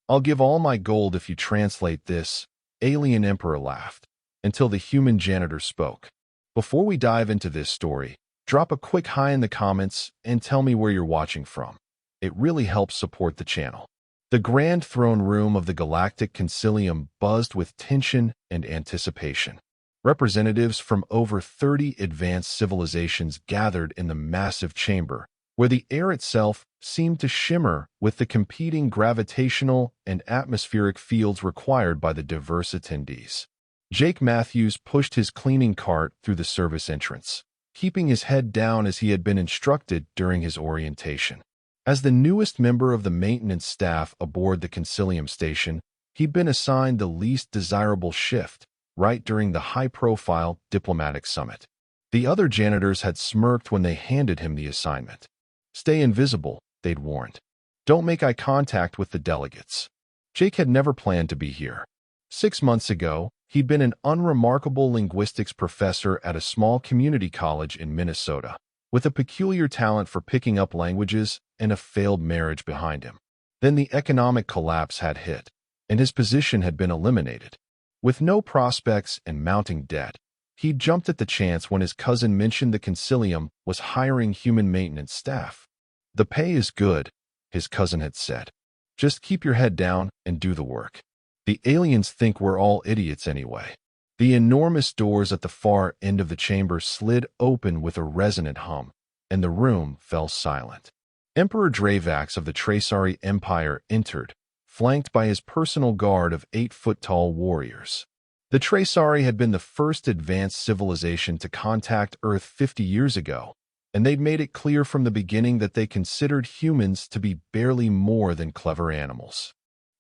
I'll give all my gold if you translate this, Alien Emperor laughed, until the human janitor spoke. Before we dive into this story, drop a quick hi in the comments and tell me where you're watching from. It really helps support the channel. The grand throne room of the Galactic Concilium buzzed with tension and anticipation. Representatives from over 30 advanced civilizations gathered in the massive chamber, where the air itself seemed to shimmer with the competing gravitational and atmospheric fields required by the diverse attendees. Jake Matthews pushed his cleaning cart through the service entrance, keeping his head down as he had been instructed during his orientation. As the newest member of the maintenance staff aboard the Concilium station, he'd been assigned the least desirable shift, right during the high-profile diplomatic summit. The other janitors had smirked when they handed him the assignment. Stay invisible, they'd warned. Don't make eye contact with the delegates. Jake had never planned to be here. 6 months ago, he'd been an unremarkable linguistics professor at a small community college in Minnesota, with a peculiar talent for picking up languages and a failed marriage behind him. Then the economic collapse had hit, and his position had been eliminated. With no prospects and mounting debt, he jumped at the chance when his cousin mentioned the Concilium was hiring human maintenance staff. The pay is good, his cousin had said. Just keep your head down and do the work. The aliens think we're all idiots anyway. The enormous doors at the far end of the chamber slid open with a resonant hum, and the room fell silent. Emperor Dravax of the Traceari Empire entered, flanked by his personal guard of 8-foot-tall warriors. The Traceari had been the first advanced civilization to contact Earth 50 years ago, and they'd made it clear from the beginning that they considered humans to be barely more than clever animals.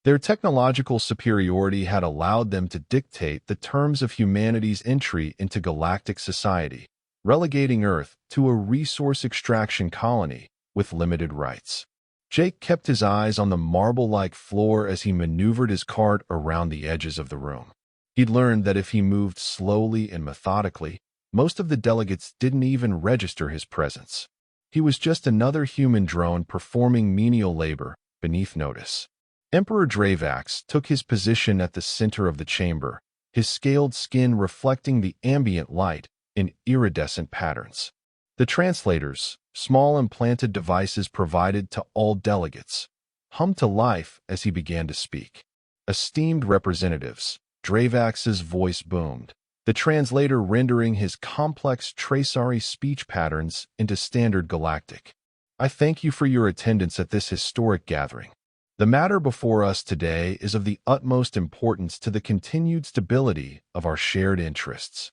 Their technological superiority had allowed them to dictate the terms of humanity's entry into galactic society, relegating Earth to a resource extraction colony with limited rights. Jake kept his eyes on the marble-like floor as he maneuvered his cart around the edges of the room. He'd learned that if he moved slowly and methodically, most of the delegates didn't even register his presence. He was just another human drone performing menial labor beneath notice. Emperor Dravax took his position at the center of the chamber, his scaled skin reflecting the ambient light in iridescent patterns. The translators, small implanted devices provided to all delegates, hummed to life as he began to speak. Esteemed representatives, Dravax's voice boomed, the translator rendering his complex Traceari speech patterns into standard galactic. I thank you for your attendance at this historic gathering. The matter before us today is of the utmost importance to the continued stability of our shared interests.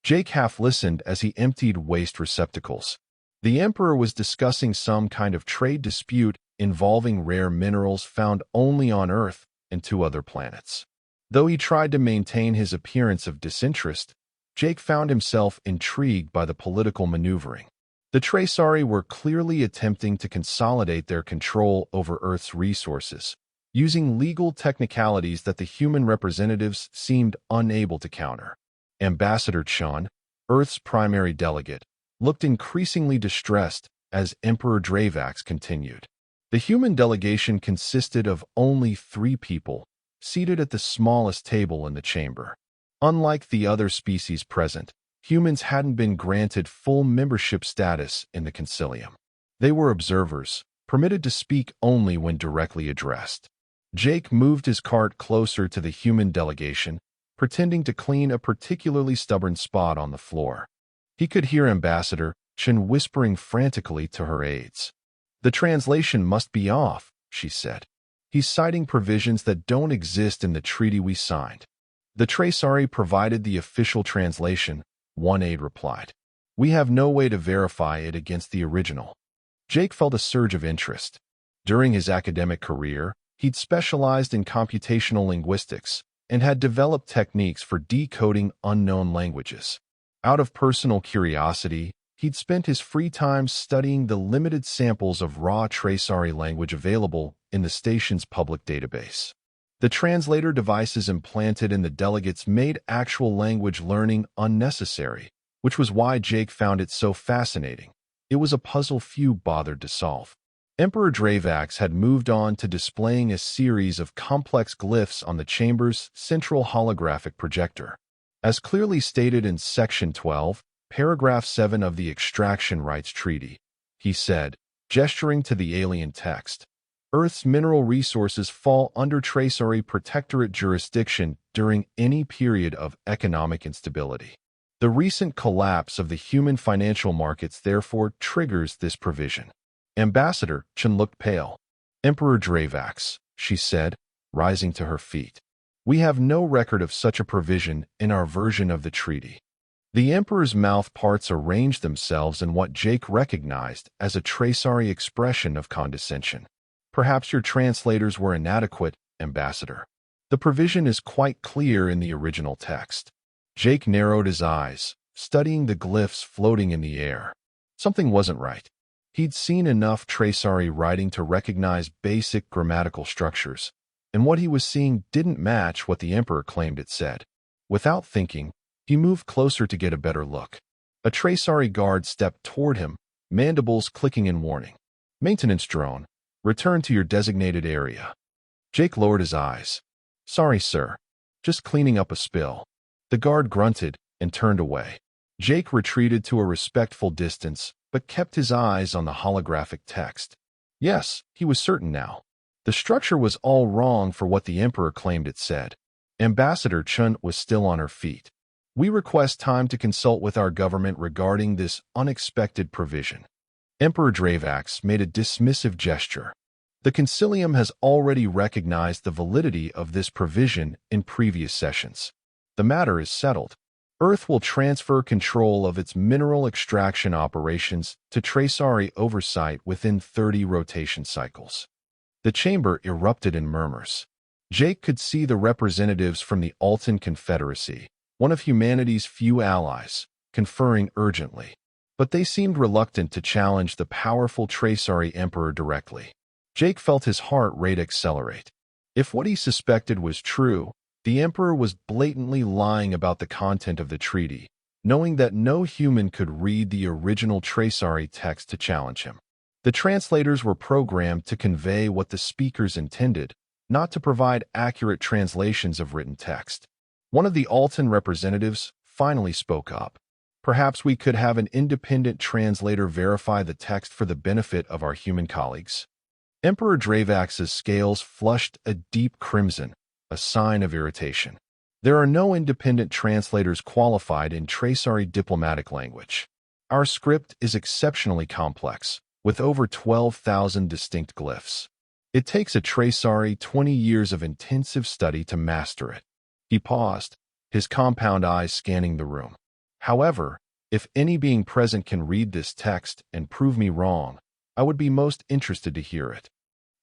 Jake half listened as he emptied waste receptacles. The Emperor was discussing some kind of trade dispute involving rare minerals found only on Earth and 2 other planets. Though he tried to maintain his appearance of disinterest, Jake found himself intrigued by the political maneuvering. The Traceari were clearly attempting to consolidate their control over Earth's resources, using legal technicalities that the human representatives seemed unable to counter. Ambassador Chun, Earth's primary delegate, looked increasingly distressed as Emperor Dravax continued. The human delegation consisted of only 3 people, seated at the smallest table in the chamber. Unlike the other species present, humans hadn't been granted full membership status in the Concilium. They were observers, permitted to speak only when directly addressed. Jake moved his cart closer to the human delegation, pretending to clean a particularly stubborn spot on the floor. He could hear Ambassador Chen whispering frantically to her aides. The translation must be off, she said. He's citing provisions that don't exist in the treaty we signed. The Traceari provided the official translation, one aide replied. We have no way to verify it against the original. Jake felt a surge of interest. During his academic career, he'd specialized in computational linguistics and had developed techniques for decoding unknown languages. Out of personal curiosity, he'd spent his free time studying the limited samples of raw Traceari language available in the station's public database. The translator devices implanted in the delegates made actual language learning unnecessary, which was why Jake found it so fascinating. It was a puzzle few bothered to solve. Emperor Dravax had moved on to displaying a series of complex glyphs on the chamber's central holographic projector. As clearly stated in Section 12, Paragraph 7 of the Extraction Rights Treaty, he said, gesturing to the alien text, Earth's mineral resources fall under Tracery Protectorate jurisdiction during any period of economic instability. The recent collapse of the human financial markets therefore triggers this provision. Ambassador Chen looked pale. Emperor Dravax, she said, rising to her feet. We have no record of such a provision in our version of the treaty. The Emperor's mouth parts arranged themselves in what Jake recognized as a Tracery expression of condescension. Perhaps your translators were inadequate, Ambassador. The provision is quite clear in the original text. Jake narrowed his eyes, studying the glyphs floating in the air. Something wasn't right. He'd seen enough Tracery writing to recognize basic grammatical structures, and what he was seeing didn't match what the Emperor claimed it said. Without thinking, he moved closer to get a better look. A Tracery guard stepped toward him, mandibles clicking in warning. Maintenance drone, return to your designated area. Jake lowered his eyes. Sorry, sir. Just cleaning up a spill. The guard grunted and turned away. Jake retreated to a respectful distance, but kept his eyes on the holographic text. Yes, he was certain now. The structure was all wrong for what the Emperor claimed it said. Ambassador Chun was still on her feet. We request time to consult with our government regarding this unexpected provision. Emperor Dravax made a dismissive gesture. The Concilium has already recognized the validity of this provision in previous sessions. The matter is settled. Earth will transfer control of its mineral extraction operations to Tracery oversight within 30 rotation cycles. The chamber erupted in murmurs. Jake could see the representatives from the Altan Confederacy, one of humanity's few allies, conferring urgently. But they seemed reluctant to challenge the powerful Tracery Emperor directly. Jake felt his heart rate accelerate. If what he suspected was true, the Emperor was blatantly lying about the content of the treaty, knowing that no human could read the original Tracery text to challenge him. The translators were programmed to convey what the speakers intended, not to provide accurate translations of written text. One of the Altan representatives finally spoke up. Perhaps we could have an independent translator verify the text for the benefit of our human colleagues. Emperor Dravax's scales flushed a deep crimson, a sign of irritation. There are no independent translators qualified in Tracery diplomatic language. Our script is exceptionally complex, with over 12,000 distinct glyphs. It takes a Tracery 20 years of intensive study to master it. He paused, his compound eyes scanning the room. However, if any being present can read this text and prove me wrong, I would be most interested to hear it.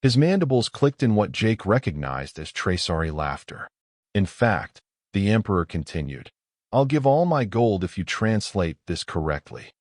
His mandibles clicked in what Jake recognized as Tracery laughter. In fact, the Emperor continued, I'll give all my gold if you translate this correctly.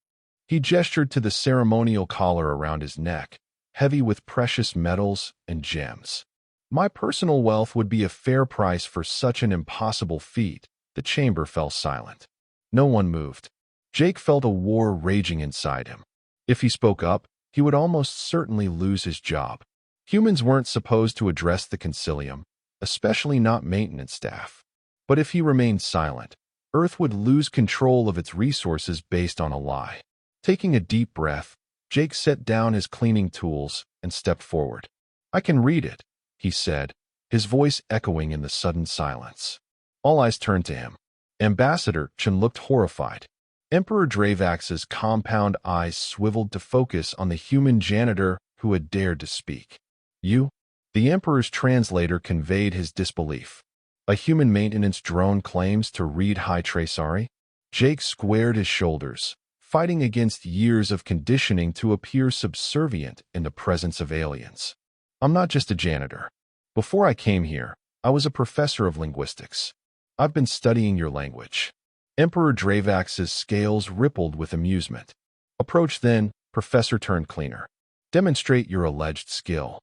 He gestured to the ceremonial collar around his neck, heavy with precious metals and gems. My personal wealth would be a fair price for such an impossible feat. The chamber fell silent. No one moved. Jake felt a war raging inside him. If he spoke up, he would almost certainly lose his job. Humans weren't supposed to address the Concilium, especially not maintenance staff. But if he remained silent, Earth would lose control of its resources based on a lie. Taking a deep breath, Jake set down his cleaning tools and stepped forward. I can read it, he said, his voice echoing in the sudden silence. All eyes turned to him. Ambassador Chen looked horrified. Emperor Dravax's compound eyes swiveled to focus on the human janitor who had dared to speak. You? The Emperor's translator conveyed his disbelief. A human maintenance drone claims to read high Tracery? Jake squared his shoulders, fighting against years of conditioning to appear subservient in the presence of aliens. I'm not just a janitor. Before I came here, I was a professor of linguistics. I've been studying your language. Emperor Dravax's scales rippled with amusement. Approach then, Professor turned cleaner. Demonstrate your alleged skill.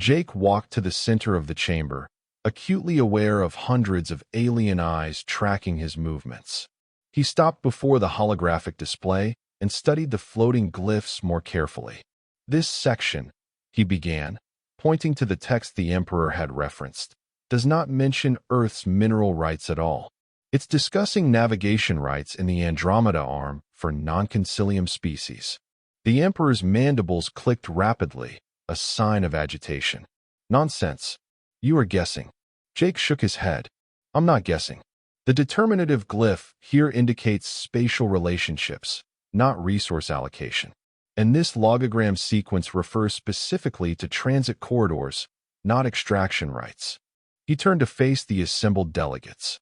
Jake walked to the center of the chamber, acutely aware of hundreds of alien eyes tracking his movements. He stopped before the holographic display and studied the floating glyphs more carefully. This section, he began, pointing to the text the Emperor had referenced, does not mention Earth's mineral rights at all. It's discussing navigation rights in the Andromeda arm for non-concilium species. The Emperor's mandibles clicked rapidly, a sign of agitation. Nonsense. You are guessing. Jake shook his head. I'm not guessing. The determinative glyph here indicates spatial relationships, not resource allocation. And this logogram sequence refers specifically to transit corridors, not extraction rights. He turned to face the assembled delegates.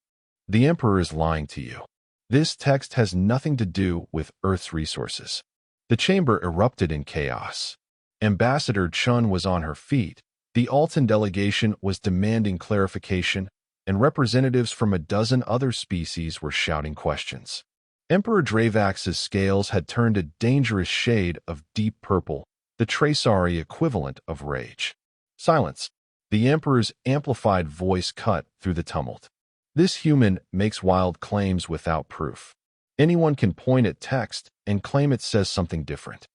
The Emperor is lying to you. This text has nothing to do with Earth's resources. The chamber erupted in chaos. Ambassador Chun was on her feet. The Altan delegation was demanding clarification, and representatives from a dozen other species were shouting questions. Emperor Dravax's scales had turned a dangerous shade of deep purple, the Traceari equivalent of rage. Silence. The Emperor's amplified voice cut through the tumult. This human makes wild claims without proof. Anyone can point at text and claim it says something different.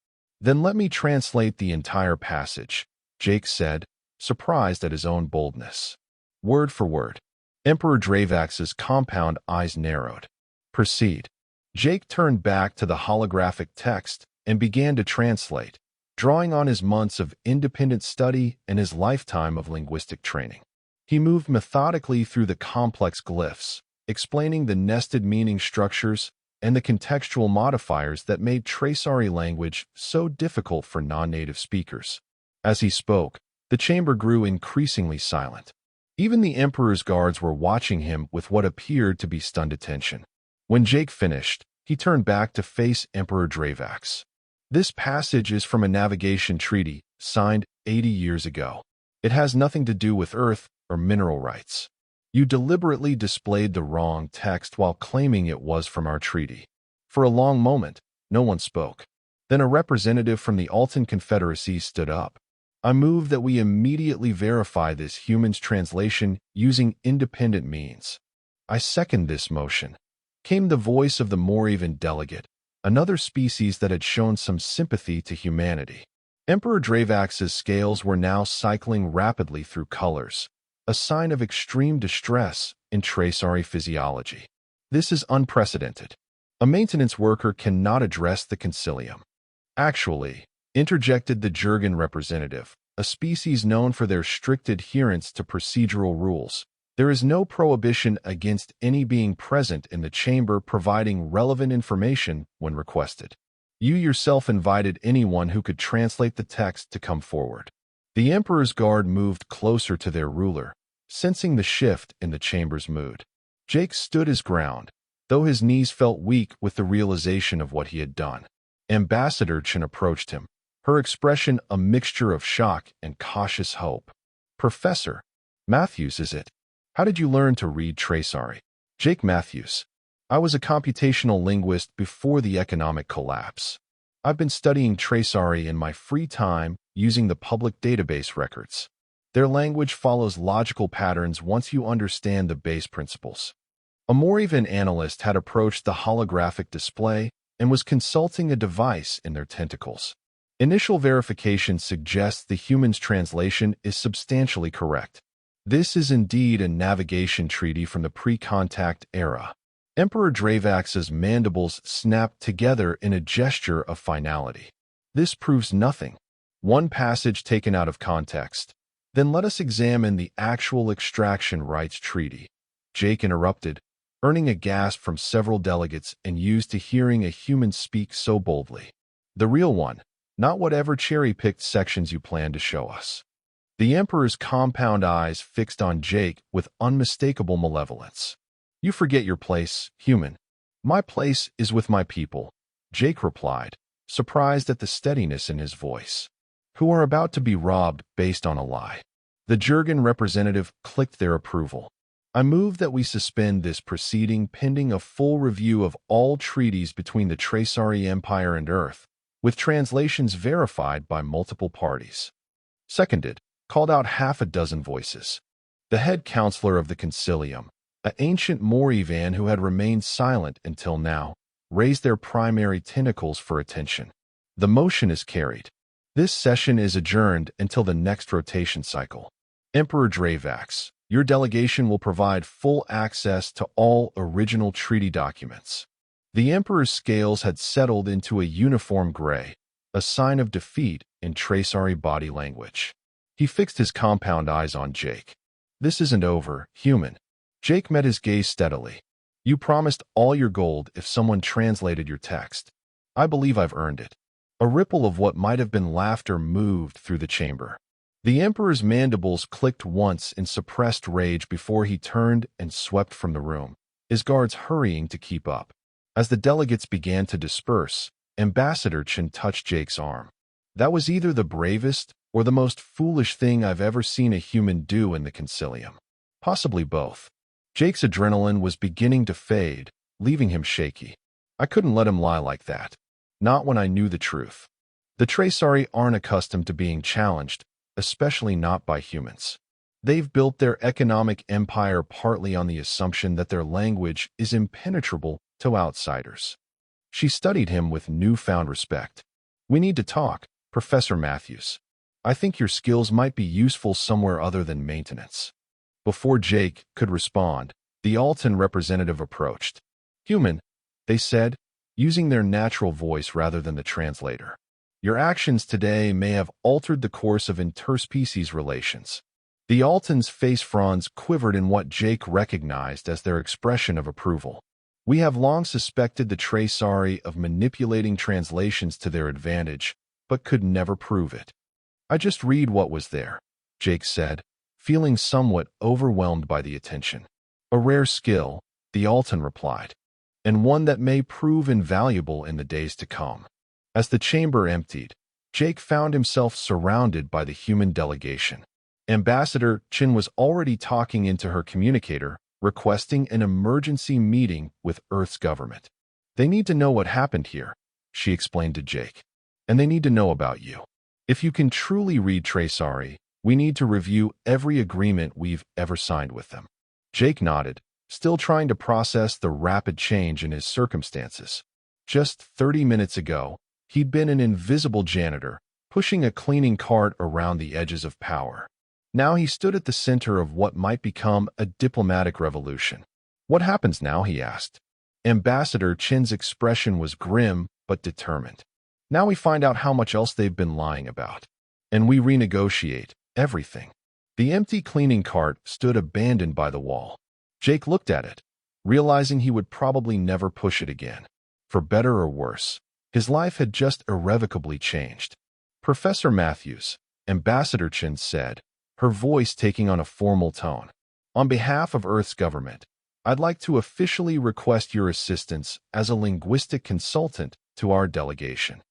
Then let me translate the entire passage, Jake said, surprised at his own boldness. Word for word. Emperor Dravax's compound eyes narrowed. Proceed. Jake turned back to the holographic text and began to translate, drawing on his months of independent study and his lifetime of linguistic training. He moved methodically through the complex glyphs, explaining the nested meaning structures and the contextual modifiers that made Traceari language so difficult for non-native speakers. As he spoke, the chamber grew increasingly silent. Even the Emperor's guards were watching him with what appeared to be stunned attention. When Jake finished, he turned back to face Emperor Dravax. This passage is from a navigation treaty signed 80 years ago. It has nothing to do with Earth or mineral rights. You deliberately displayed the wrong text while claiming it was from our treaty. For a long moment, no one spoke. Then a representative from the Altan Confederacy stood up. I move that we immediately verify this human's translation using independent means. I second this motion. Came the voice of the Moravian delegate, another species that had shown some sympathy to humanity. Emperor Dravax's scales were now cycling rapidly through colors, a sign of extreme distress in Traceari physiology. This is unprecedented. A maintenance worker cannot address the concilium. Actually, interjected the Jurgen representative, a species known for their strict adherence to procedural rules. There is no prohibition against any being present in the chamber providing relevant information when requested. You yourself invited anyone who could translate the text to come forward. The Emperor's guard moved closer to their ruler, sensing the shift in the chamber's mood. Jake stood his ground, though his knees felt weak with the realization of what he had done. Ambassador Chen approached him, her expression a mixture of shock and cautious hope. Professor Matthews, is it? How did you learn to read Traceari? Jake Matthews. I was a computational linguist before the economic collapse. I've been studying Traceari in my free time using the public database records. Their language follows logical patterns once you understand the base principles. A Moravian analyst had approached the holographic display and was consulting a device in their tentacles. Initial verification suggests the human's translation is substantially correct. This is indeed a navigation treaty from the pre-contact era. Emperor Dravax's mandibles snapped together in a gesture of finality. This proves nothing. One passage taken out of context. Then let us examine the actual extraction rights treaty. Jake interrupted, earning a gasp from several delegates and used to hearing a human speak so boldly. The real one, not whatever cherry-picked sections you plan to show us. The Emperor's compound eyes fixed on Jake with unmistakable malevolence. You forget your place, human. My place is with my people, Jake replied, surprised at the steadiness in his voice. Who are about to be robbed based on a lie. The Jurgen representative clicked their approval. I move that we suspend this proceeding pending a full review of all treaties between the Traceari Empire and Earth, with translations verified by multiple parties. Seconded. Called out half a dozen voices. The head counselor of the concilium, an ancient Moravian who had remained silent until now, raised their primary tentacles for attention. The motion is carried. This session is adjourned until the next rotation cycle. Emperor Dravax, your delegation will provide full access to all original treaty documents. The Emperor's scales had settled into a uniform gray, a sign of defeat in Traceari body language. He fixed his compound eyes on Jake. This isn't over, human. Jake met his gaze steadily. You promised all your gold if someone translated your text. I believe I've earned it. A ripple of what might have been laughter moved through the chamber. The Emperor's mandibles clicked once in suppressed rage before he turned and swept from the room, his guards hurrying to keep up. As the delegates began to disperse, Ambassador Chen touched Jake's arm. That was either the bravest or the most foolish thing I've ever seen a human do in the Concilium. Possibly both. Jake's adrenaline was beginning to fade, leaving him shaky. I couldn't let him lie like that. Not when I knew the truth. The Traceari aren't accustomed to being challenged, especially not by humans. They've built their economic empire partly on the assumption that their language is impenetrable to outsiders. She studied him with newfound respect. We need to talk, Professor Matthews. I think your skills might be useful somewhere other than maintenance. Before Jake could respond, the Alton representative approached. Human, they said, using their natural voice rather than the translator. Your actions today may have altered the course of interspecies relations. The Alton's face fronds quivered in what Jake recognized as their expression of approval. We have long suspected the Traceari of manipulating translations to their advantage, but could never prove it. I just read what was there, Jake said, feeling somewhat overwhelmed by the attention. A rare skill, the Alton replied, and one that may prove invaluable in the days to come. As the chamber emptied, Jake found himself surrounded by the human delegation. Ambassador Chen was already talking into her communicator, requesting an emergency meeting with Earth's government. They need to know what happened here, she explained to Jake. And they need to know about you. If you can truly read Traceari, we need to review every agreement we've ever signed with them. Jake nodded, still trying to process the rapid change in his circumstances. Just 30 minutes ago, he'd been an invisible janitor, pushing a cleaning cart around the edges of power. Now he stood at the center of what might become a diplomatic revolution. What happens now, he asked. Ambassador Chen's expression was grim but determined. Now we find out how much else they've been lying about. And we renegotiate everything. The empty cleaning cart stood abandoned by the wall. Jake looked at it, realizing he would probably never push it again. For better or worse, his life had just irrevocably changed. Professor Matthews, Ambassador Chen said, her voice taking on a formal tone. On behalf of Earth's government, I'd like to officially request your assistance as a linguistic consultant to our delegation.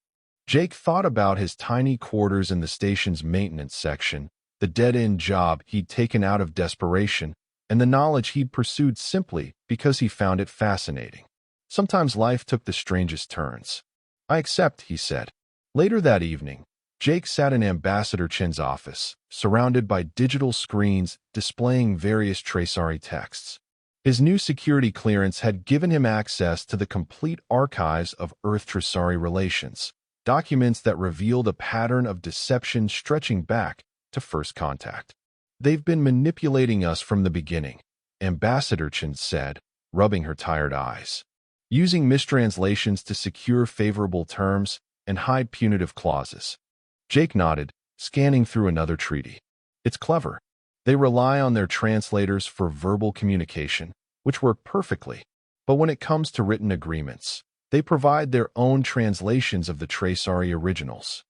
Jake thought about his tiny quarters in the station's maintenance section, the dead-end job he'd taken out of desperation, and the knowledge he'd pursued simply because he found it fascinating. Sometimes life took the strangest turns. I accept, he said. Later that evening, Jake sat in Ambassador Chen's office, surrounded by digital screens displaying various Traceari texts. His new security clearance had given him access to the complete archives of Earth-Traceari relations, documents that revealed a pattern of deception stretching back to first contact. They've been manipulating us from the beginning, Ambassador Chen said, rubbing her tired eyes. Using mistranslations to secure favorable terms and hide punitive clauses. Jake nodded, scanning through another treaty. It's clever. They rely on their translators for verbal communication, which work perfectly. But when it comes to written agreements, they provide their own translations of the Traceari originals.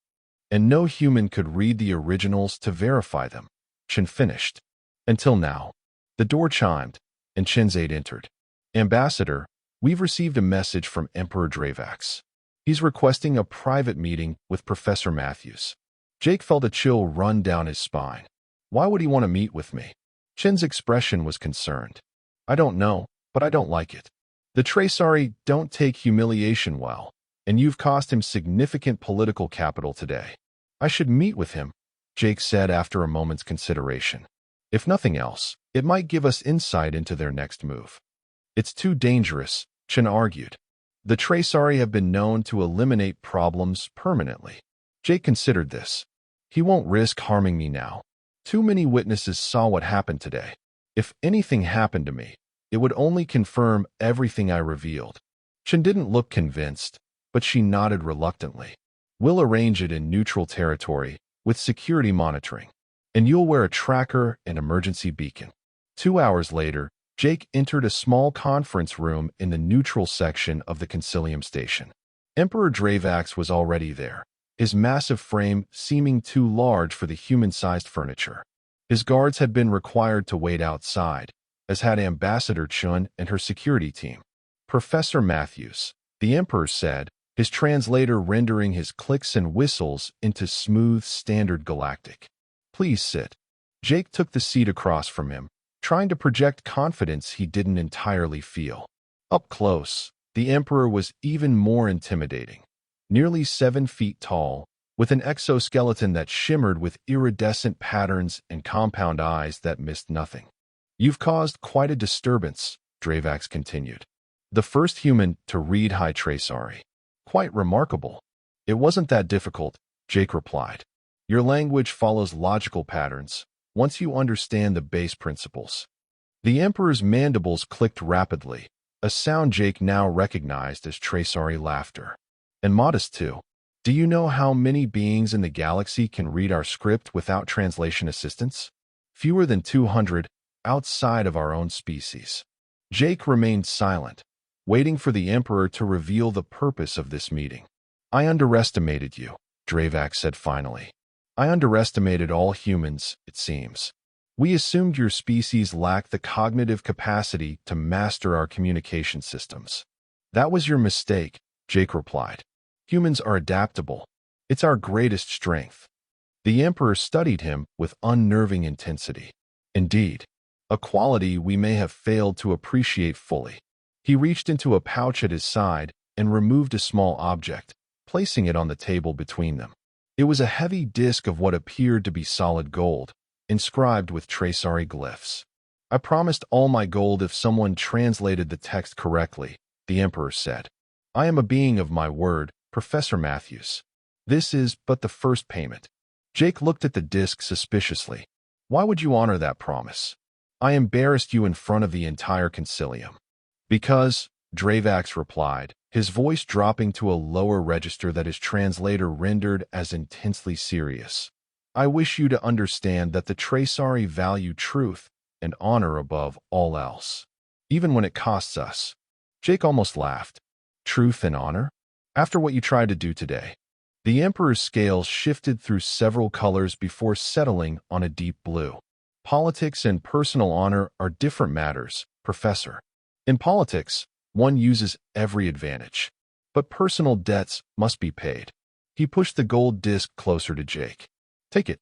And no human could read the originals to verify them. Chen finished. Until now. The door chimed, and Chen's aide entered. Ambassador, we've received a message from Emperor Dravax. He's requesting a private meeting with Professor Matthews. Jake felt a chill run down his spine. Why would he want to meet with me? Chen's expression was concerned. I don't know, but I don't like it. The Traceari don't take humiliation well, and you've cost him significant political capital today. I should meet with him, Jake said after a moment's consideration. If nothing else, it might give us insight into their next move. It's too dangerous, Chen argued. The Traceari have been known to eliminate problems permanently. Jake considered this. He won't risk harming me now. Too many witnesses saw what happened today. If anything happened to me, it would only confirm everything I revealed. Chen didn't look convinced, but she nodded reluctantly. We'll arrange it in neutral territory, with security monitoring. And you'll wear a tracker and emergency beacon. 2 hours later, Jake entered a small conference room in the neutral section of the Concilium station. Emperor Dravax was already there, his massive frame seeming too large for the human-sized furniture. His guards had been required to wait outside, as had Ambassador Chun and her security team. Professor Matthews, the Emperor said, his translator rendering his clicks and whistles into smooth, standard Galactic. Please sit. Jake took the seat across from him, trying to project confidence he didn't entirely feel. Up close, the Emperor was even more intimidating. Nearly 7 feet tall, with an exoskeleton that shimmered with iridescent patterns and compound eyes that missed nothing. You've caused quite a disturbance, Dravax continued. The first human to read High Tracery. Quite remarkable. It wasn't that difficult, Jake replied. Your language follows logical patterns, once you understand the base principles. The Emperor's mandibles clicked rapidly, a sound Jake now recognized as Tracery laughter. And modest too. Do you know how many beings in the galaxy can read our script without translation assistance? Fewer than 200, outside of our own species. Jake remained silent, waiting for the Emperor to reveal the purpose of this meeting. I underestimated you, Dravax said finally. I underestimated all humans, it seems. We assumed your species lacked the cognitive capacity to master our communication systems. That was your mistake, Jake replied. Humans are adaptable. It's our greatest strength. The Emperor studied him with unnerving intensity. Indeed, a quality we may have failed to appreciate fully. He reached into a pouch at his side and removed a small object, placing it on the table between them. It was a heavy disk of what appeared to be solid gold, inscribed with Tracery glyphs. I promised all my gold if someone translated the text correctly, the Emperor said. I am a being of my word, Professor Matthews. This is but the first payment. Jake looked at the disk suspiciously. Why would you honor that promise? I embarrassed you in front of the entire Concilium. Because, Dravax replied, his voice dropping to a lower register that his translator rendered as intensely serious. I wish you to understand that the Tracery value truth and honor above all else, even when it costs us. Jake almost laughed. Truth and honor? After what you tried to do today. The Emperor's scales shifted through several colors before settling on a deep blue. Politics and personal honor are different matters, Professor. In politics, one uses every advantage. But personal debts must be paid. He pushed the gold disc closer to Jake. Take it.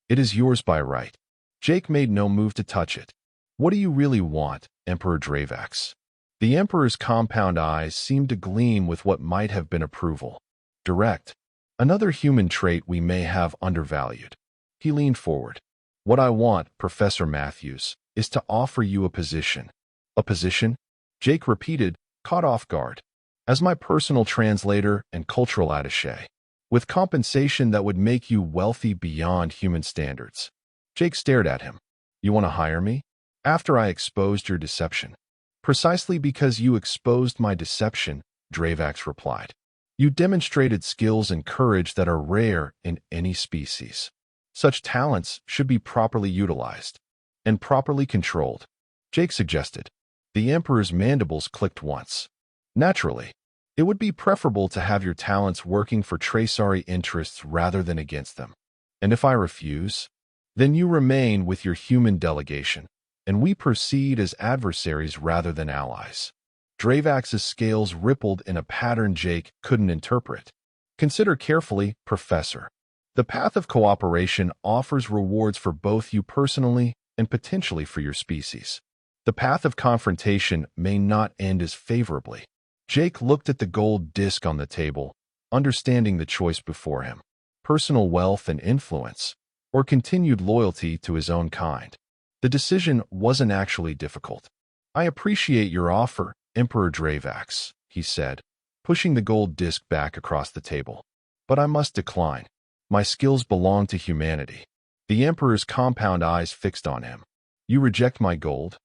It is yours by right. Jake made no move to touch it. What do you really want, Emperor Dravax? The Emperor's compound eyes seemed to gleam with what might have been approval. Direct. Another human trait we may have undervalued. He leaned forward. What I want, Professor Matthews, is to offer you a position. A position? Jake repeated, caught off guard. As my personal translator and cultural attaché, with compensation that would make you wealthy beyond human standards. Jake stared at him. You want to hire me? After I exposed your deception. Precisely because you exposed my deception, Dravax replied. You demonstrated skills and courage that are rare in any species. Such talents should be properly utilized and properly controlled, Jake suggested. The Emperor's mandibles clicked once. Naturally, it would be preferable to have your talents working for Tracery interests rather than against them. And if I refuse, then you remain with your human delegation, and we proceed as adversaries rather than allies. Dravax's scales rippled in a pattern Jake couldn't interpret. Consider carefully, Professor. The path of cooperation offers rewards for both you personally and potentially for your species. The path of confrontation may not end as favorably. Jake looked at the gold disc on the table, understanding the choice before him. Personal wealth and influence, or continued loyalty to his own kind. The decision wasn't actually difficult. I appreciate your offer, Emperor Dravax, he said, pushing the gold disc back across the table. But I must decline. My skills belong to humanity. The Emperor's compound eyes fixed on him. You reject my gold?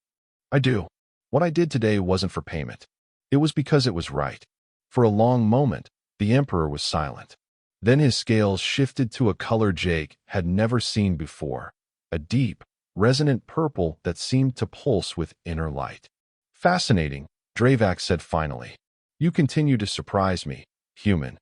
I do. What I did today wasn't for payment. It was because it was right. For a long moment, the Emperor was silent. Then his scales shifted to a color Jake had never seen before, a deep, resonant purple that seemed to pulse with inner light. Fascinating, Dravak said finally. You continue to surprise me, human.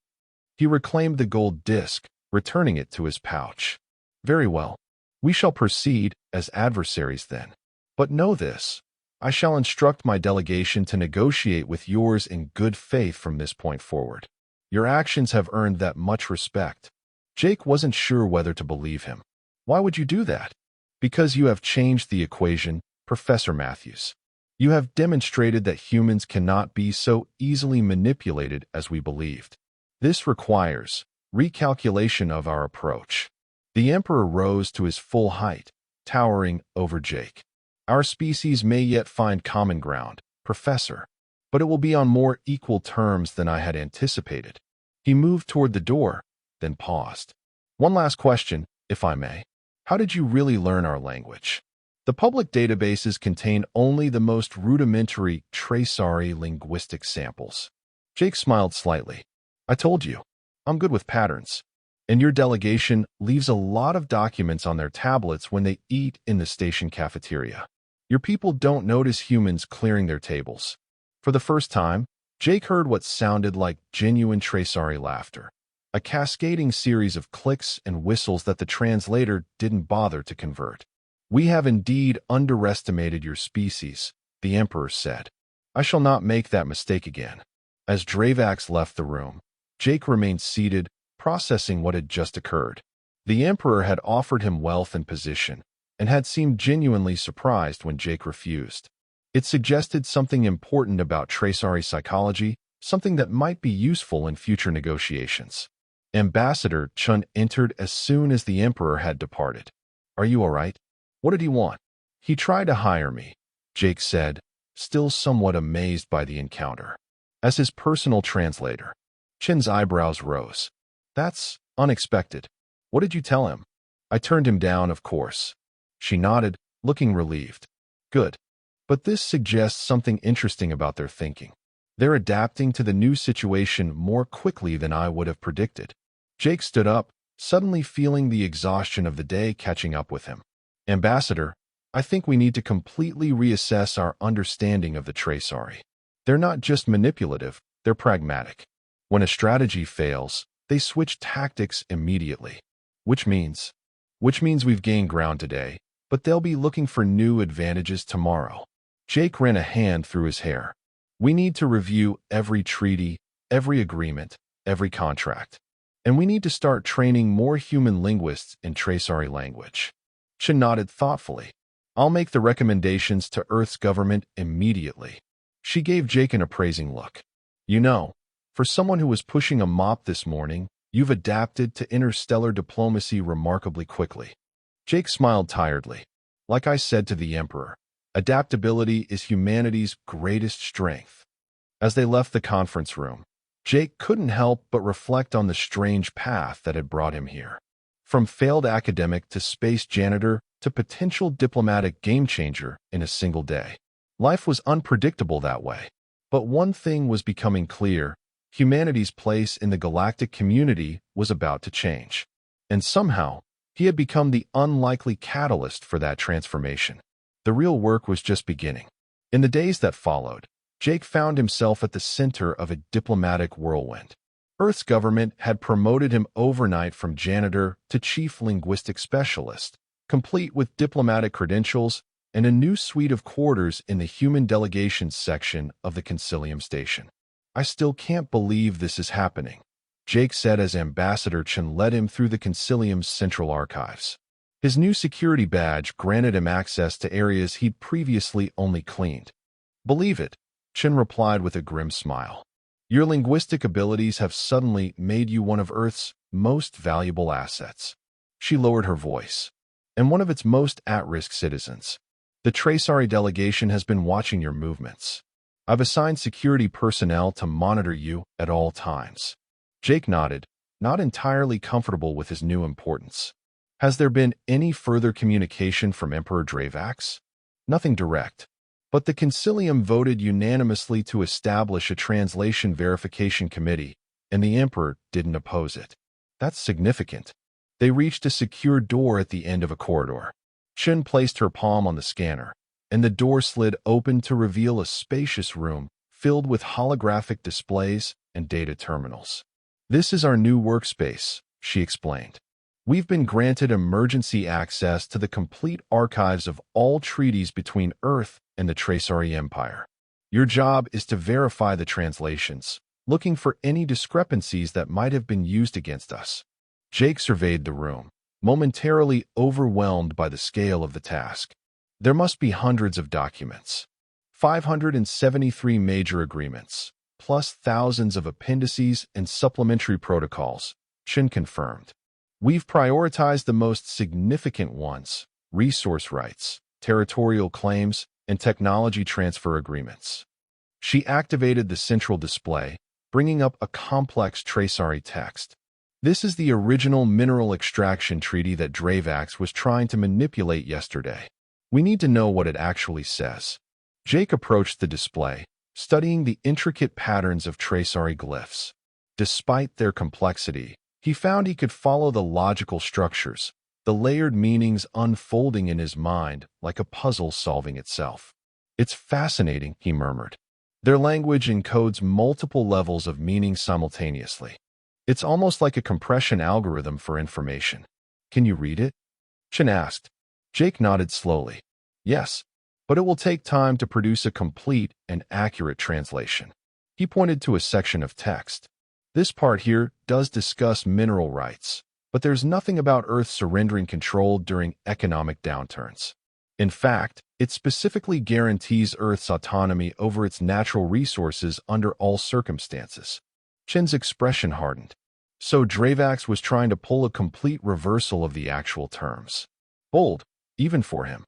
He reclaimed the gold disc, returning it to his pouch. Very well. We shall proceed as adversaries then. But know this. I shall instruct my delegation to negotiate with yours in good faith from this point forward. Your actions have earned that much respect. Jake wasn't sure whether to believe him. Why would you do that? Because you have changed the equation, Professor Matthews. You have demonstrated that humans cannot be so easily manipulated as we believed. This requires recalculation of our approach. The Emperor rose to his full height, towering over Jake. Our species may yet find common ground, Professor, but it will be on more equal terms than I had anticipated. He moved toward the door, then paused. One last question, if I may. How did you really learn our language? The public databases contain only the most rudimentary traceary linguistic samples. Jake smiled slightly. I told you, I'm good with patterns. And your delegation leaves a lot of documents on their tablets when they eat in the station cafeteria. Your people don't notice humans clearing their tables. For the first time, Jake heard what sounded like genuine traceary laughter, a cascading series of clicks and whistles that the translator didn't bother to convert. We have indeed underestimated your species, the Emperor said. I shall not make that mistake again. As Dravax left the room, Jake remained seated, processing what had just occurred. The Emperor had offered him wealth and position, and had seemed genuinely surprised when Jake refused. It suggested something important about traceary psychology, something that might be useful in future negotiations. Ambassador Chun entered as soon as the Emperor had departed. Are you all right? What did he want? He tried to hire me, Jake said, still somewhat amazed by the encounter. As his personal translator, Chin's eyebrows rose. That's unexpected. What did you tell him? I turned him down, of course. She nodded, looking relieved. Good. But this suggests something interesting about their thinking. They're adapting to the new situation more quickly than I would have predicted. Jake stood up, suddenly feeling the exhaustion of the day catching up with him. Ambassador, I think we need to completely reassess our understanding of the traceary. They're not just manipulative, they're pragmatic. When a strategy fails, they switch tactics immediately. Which means we've gained ground today, but they'll be looking for new advantages tomorrow. Jake ran a hand through his hair. We need to review every treaty, every agreement, every contract. And we need to start training more human linguists in traceary language. Chin nodded thoughtfully. I'll make the recommendations to Earth's government immediately. She gave Jake an appraising look. You know, for someone who was pushing a mop this morning, you've adapted to interstellar diplomacy remarkably quickly. Jake smiled tiredly. Like I said to the Emperor, adaptability is humanity's greatest strength. As they left the conference room, Jake couldn't help but reflect on the strange path that had brought him here. From failed academic to space janitor to potential diplomatic game-changer in a single day. Life was unpredictable that way. But one thing was becoming clear. Humanity's place in the galactic community was about to change. And somehow, he had become the unlikely catalyst for that transformation. The real work was just beginning. In the days that followed, Jake found himself at the center of a diplomatic whirlwind. Earth's government had promoted him overnight from janitor to chief linguistic specialist, complete with diplomatic credentials and a new suite of quarters in the human delegations section of the Concilium station. I still can't believe this is happening, Jake said as Ambassador Chen led him through the Concilium's central archives. His new security badge granted him access to areas he'd previously only cleaned. Believe it, Chen replied with a grim smile. Your linguistic abilities have suddenly made you one of Earth's most valuable assets. She lowered her voice. And one of its most at-risk citizens. The Traceary delegation has been watching your movements. I've assigned security personnel to monitor you at all times. Jake nodded, not entirely comfortable with his new importance. Has there been any further communication from Emperor Dravax? Nothing direct. But the Concilium voted unanimously to establish a translation verification committee, and the Emperor didn't oppose it. That's significant. They reached a secure door at the end of a corridor. Chen placed her palm on the scanner, and the door slid open to reveal a spacious room filled with holographic displays and data terminals. "This is our new workspace," she explained. "We've been granted emergency access to the complete archives of all treaties between Earth and the Tracery Empire. Your job is to verify the translations, looking for any discrepancies that might have been used against us." Jake surveyed the room, momentarily overwhelmed by the scale of the task. There must be hundreds of documents. 573 major agreements, plus thousands of appendices and supplementary protocols, Chen confirmed. "We've prioritized the most significant ones: resource rights, territorial claims, and technology transfer agreements." She activated the central display, bringing up a complex Tracery text. "This is the original mineral extraction treaty that Dravax was trying to manipulate yesterday. We need to know what it actually says." Jake approached the display, studying the intricate patterns of Tracery glyphs. Despite their complexity, he found he could follow the logical structures, the layered meanings unfolding in his mind like a puzzle solving itself. "It's fascinating," he murmured. "Their language encodes multiple levels of meaning simultaneously. It's almost like a compression algorithm for information." "Can you read it?" Chen asked. Jake nodded slowly. "Yes, but it will take time to produce a complete and accurate translation." He pointed to a section of text. "This part here does discuss mineral rights, but there's nothing about Earth surrendering control during economic downturns. In fact, it specifically guarantees Earth's autonomy over its natural resources under all circumstances." Chen's expression hardened. So Dravax was trying to pull a complete reversal of the actual terms. Bold, even for him.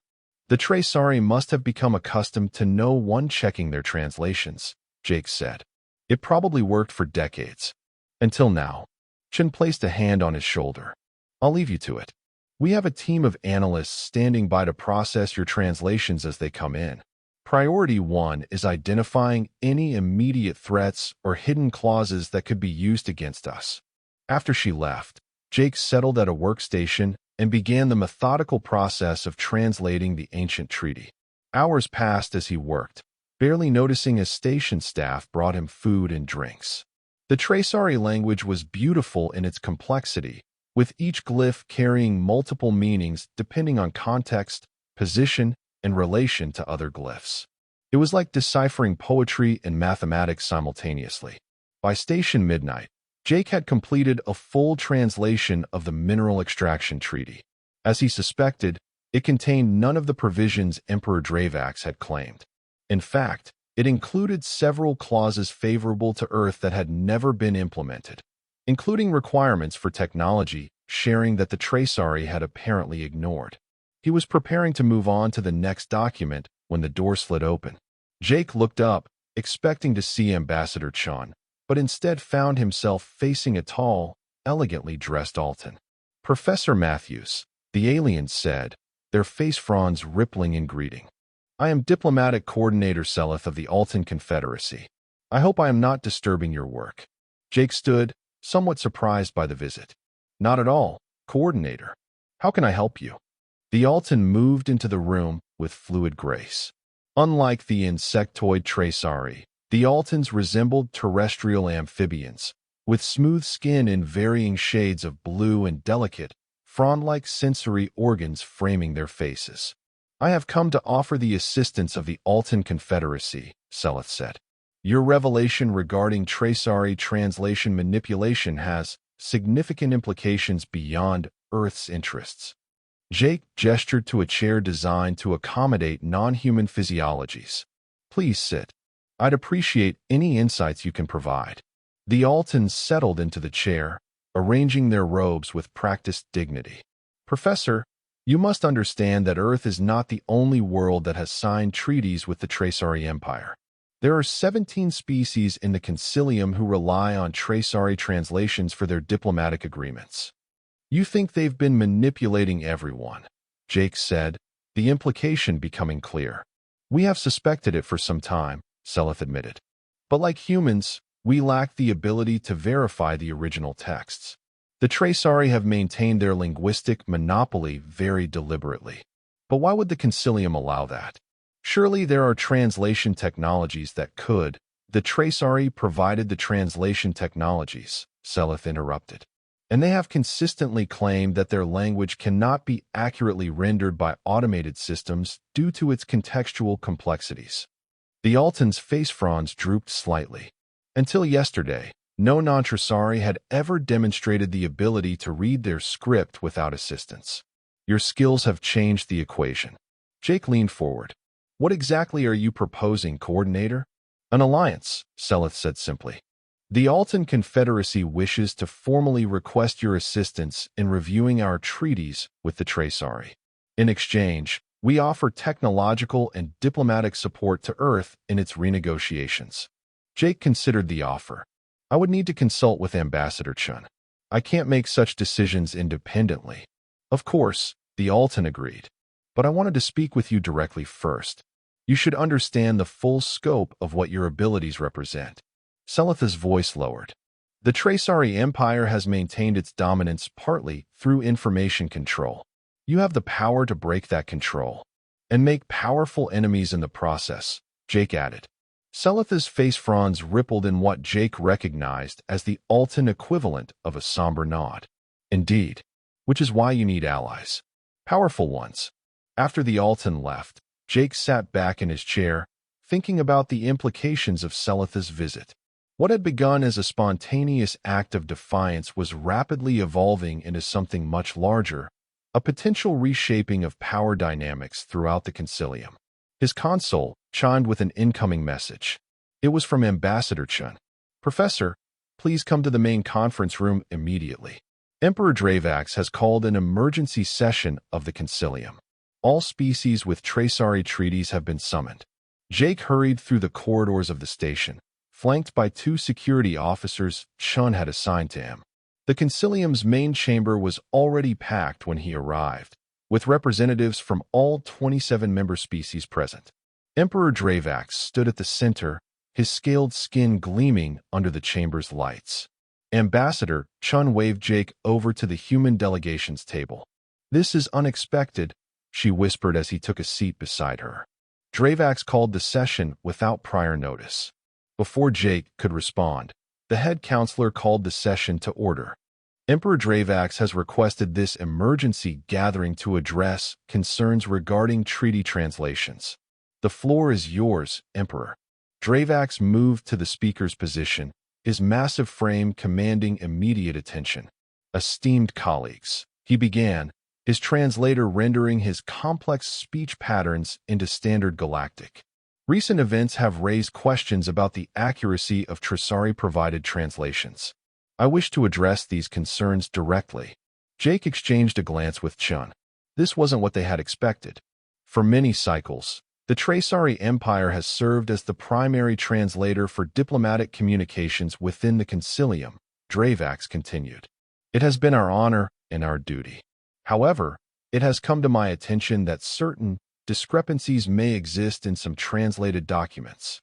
"The Tracery must have become accustomed to no one checking their translations," Jake said. "It probably worked for decades. Until now." Chen placed a hand on his shoulder. "I'll leave you to it. We have a team of analysts standing by to process your translations as they come in. Priority 1 is identifying any immediate threats or hidden clauses that could be used against us." After she left, Jake settled at a workstation and began the methodical process of translating the ancient treaty. Hours passed as he worked, barely noticing as station staff brought him food and drinks. The Tracery language was beautiful in its complexity, with each glyph carrying multiple meanings depending on context, position, and relation to other glyphs. It was like deciphering poetry and mathematics simultaneously. By station midnight, Jake had completed a full translation of the Mineral Extraction Treaty. As he suspected, it contained none of the provisions Emperor Dravax had claimed. In fact, it included several clauses favorable to Earth that had never been implemented, including requirements for technology sharing that the Tracery had apparently ignored. He was preparing to move on to the next document when the door slid open. Jake looked up, expecting to see Ambassador Chan, but instead found himself facing a tall, elegantly dressed Alton. "Professor Matthews," the alien said, their face fronds rippling in greeting. "I am Diplomatic Coordinator Seleth of the Alton Confederacy. I hope I am not disturbing your work." Jake stood, somewhat surprised by the visit. "Not at all, Coordinator. How can I help you?" The Alton moved into the room with fluid grace. Unlike the insectoid Tracery, the Altons resembled terrestrial amphibians, with smooth skin in varying shades of blue and delicate, frond-like sensory organs framing their faces. "I have come to offer the assistance of the Alton Confederacy," Seleth said. "Your revelation regarding Tracery translation manipulation has significant implications beyond Earth's interests." Jake gestured to a chair designed to accommodate non-human physiologies. "Please sit. I'd appreciate any insights you can provide." The Altons settled into the chair, arranging their robes with practiced dignity. "Professor, you must understand that Earth is not the only world that has signed treaties with the Tracery Empire. There are 17 species in the Concilium who rely on Traceari translations for their diplomatic agreements. You think they've been manipulating everyone, Jake said, the implication becoming clear. We have suspected it for some time, Seleth admitted. But like humans, we lack the ability to verify the original texts. The Traceari have maintained their linguistic monopoly very deliberately. But why would the Concilium allow that? Surely there are translation technologies that could. The Traceari provided the translation technologies, Seleth interrupted. And they have consistently claimed that their language cannot be accurately rendered by automated systems due to its contextual complexities. The Alton's face fronds drooped slightly. Until yesterday, no non-Traceari had ever demonstrated the ability to read their script without assistance. Your skills have changed the equation. Jake leaned forward. What exactly are you proposing, Coordinator? An alliance, Seleth said simply. The Alton Confederacy wishes to formally request your assistance in reviewing our treaties with the Traceari. In exchange, we offer technological and diplomatic support to Earth in its renegotiations. Jake considered the offer. I would need to consult with Ambassador Chun. I can't make such decisions independently. Of course, the Alton agreed. But I wanted to speak with you directly first. You should understand the full scope of what your abilities represent. Seleth's voice lowered. The Traceari Empire has maintained its dominance partly through information control. You have the power to break that control and make powerful enemies in the process, Jake added. Seleth's face fronds rippled in what Jake recognized as the Alton equivalent of a somber nod. Indeed, which is why you need allies. Powerful ones. After the Alton left, Jake sat back in his chair, thinking about the implications of Seleth's visit. What had begun as a spontaneous act of defiance was rapidly evolving into something much larger, a potential reshaping of power dynamics throughout the Concilium. His console chimed with an incoming message. It was from Ambassador Chun. Professor, please come to the main conference room immediately. Emperor Dravax has called an emergency session of the Concilium. All species with Traceari treaties have been summoned. Jake hurried through the corridors of the station, flanked by 2 security officers Chun had assigned to him. The Concilium's main chamber was already packed when he arrived, with representatives from all 27 member species present. Emperor Dravax stood at the center, his scaled skin gleaming under the chamber's lights. Ambassador Chun waved Jake over to the human delegation's table. This is unexpected, she whispered as he took a seat beside her. Dravax called the session without prior notice. Before Jake could respond, the head counselor called the session to order. Emperor Dravax has requested this emergency gathering to address concerns regarding treaty translations. The floor is yours, Emperor. Dravax moved to the speaker's position, his massive frame commanding immediate attention. Esteemed colleagues, he began, his translator rendering his complex speech patterns into standard Galactic. Recent events have raised questions about the accuracy of Traceari-provided translations. I wish to address these concerns directly. Jake exchanged a glance with Chun. This wasn't what they had expected. For many cycles, the Traceari Empire has served as the primary translator for diplomatic communications within the Concilium, Dravax continued. It has been our honor and our duty. However, it has come to my attention that certain discrepancies may exist in some translated documents.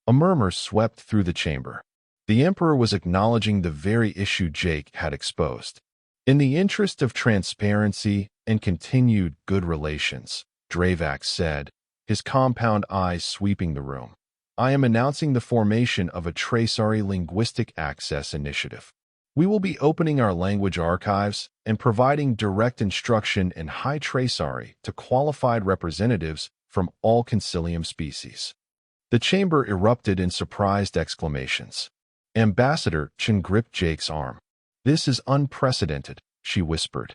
A murmur swept through the chamber. The Emperor was acknowledging the very issue Jake had exposed. In the interest of transparency and continued good relations, Dravax said, his compound eyes sweeping the room, I am announcing the formation of a Traceari Linguistic Access Initiative. We will be opening our language archives and providing direct instruction in High Traceari to qualified representatives from all Concilium species. The chamber erupted in surprised exclamations. Ambassador Chun gripped Jake's arm. This is unprecedented, she whispered.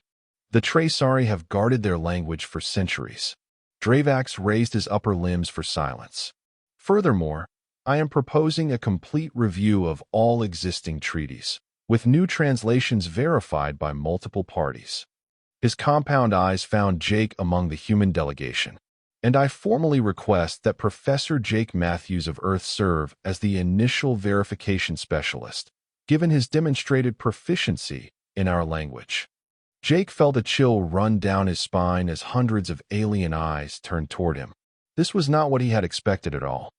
The Traceari have guarded their language for centuries. Dravax raised his upper limbs for silence. Furthermore, I am proposing a complete review of all existing treaties, with new translations verified by multiple parties. His compound eyes found Jake among the human delegation. and I formally request that Professor Jake Matthews of Earth serve as the initial verification specialist, given his demonstrated proficiency in our language. Jake felt a chill run down his spine as hundreds of alien eyes turned toward him. This was not what he had expected at all.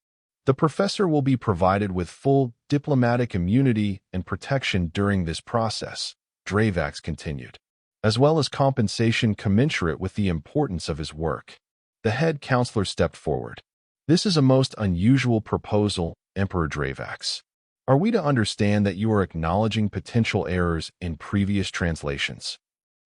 The professor will be provided with full diplomatic immunity and protection during this process, Dravax continued, as well as compensation commensurate with the importance of his work. The head counselor stepped forward. This is a most unusual proposal, Emperor Dravax. Are we to understand that you are acknowledging potential errors in previous translations?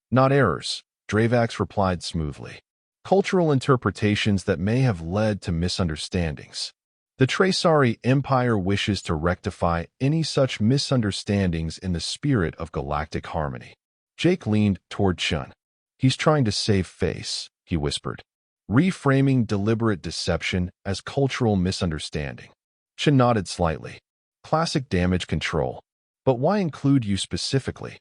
Not errors, Dravax replied smoothly. Cultural interpretations that may have led to misunderstandings. The Traysari Empire wishes to rectify any such misunderstandings in the spirit of galactic harmony. Jake leaned toward Chun. He's trying to save face, he whispered, reframing deliberate deception as cultural misunderstanding. Chun nodded slightly. Classic damage control. But why include you specifically?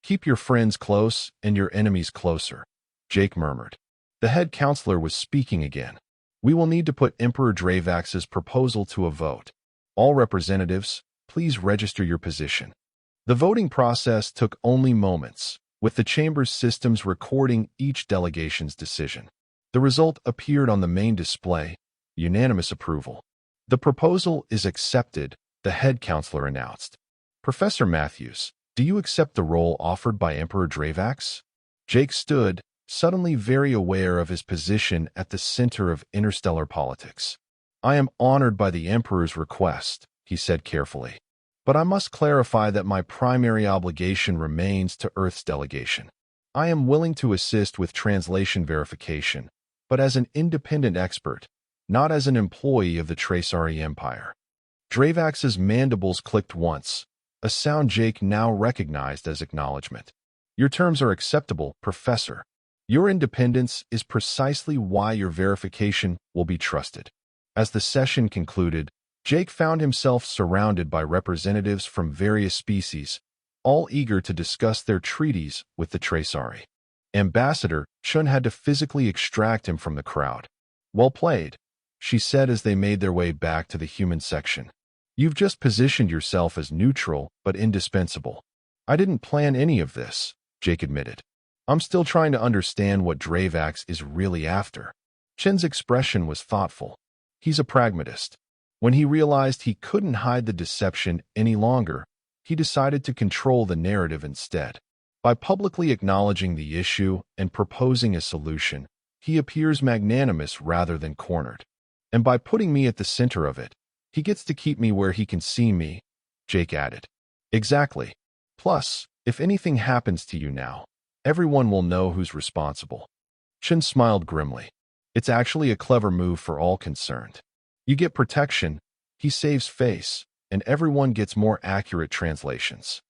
Keep your friends close and your enemies closer, Jake murmured. The head counselor was speaking again. We will need to put Emperor Dravax's proposal to a vote. All representatives, please register your position. The voting process took only moments, with the chamber's systems recording each delegation's decision. The result appeared on the main display, unanimous approval. The proposal is accepted, the head counselor announced. Professor Matthews, do you accept the role offered by Emperor Dravax? Jake stood, suddenly very aware of his position at the center of interstellar politics. I am honored by the Emperor's request, he said carefully. But I must clarify that my primary obligation remains to Earth's delegation. I am willing to assist with translation verification, but as an independent expert, not as an employee of the Traysari Empire. Dravax's mandibles clicked once, a sound Jake now recognized as acknowledgement. Your terms are acceptable, Professor. Your independence is precisely why your verification will be trusted. As the session concluded, Jake found himself surrounded by representatives from various species, all eager to discuss their treaties with the Traysari. Ambassador Chun had to physically extract him from the crowd. Well played, she said as they made their way back to the human section. You've just positioned yourself as neutral but indispensable. I didn't plan any of this, Jake admitted. I'm still trying to understand what Dravax is really after. Chen's expression was thoughtful. He's a pragmatist. When he realized he couldn't hide the deception any longer, he decided to control the narrative instead. By publicly acknowledging the issue and proposing a solution, he appears magnanimous rather than cornered. And by putting me at the center of it, he gets to keep me where he can see me, Jake added. Exactly. Plus, if anything happens to you now, everyone will know who's responsible. Chen smiled grimly. It's actually a clever move for all concerned. You get protection, he saves face, and everyone gets more accurate translations.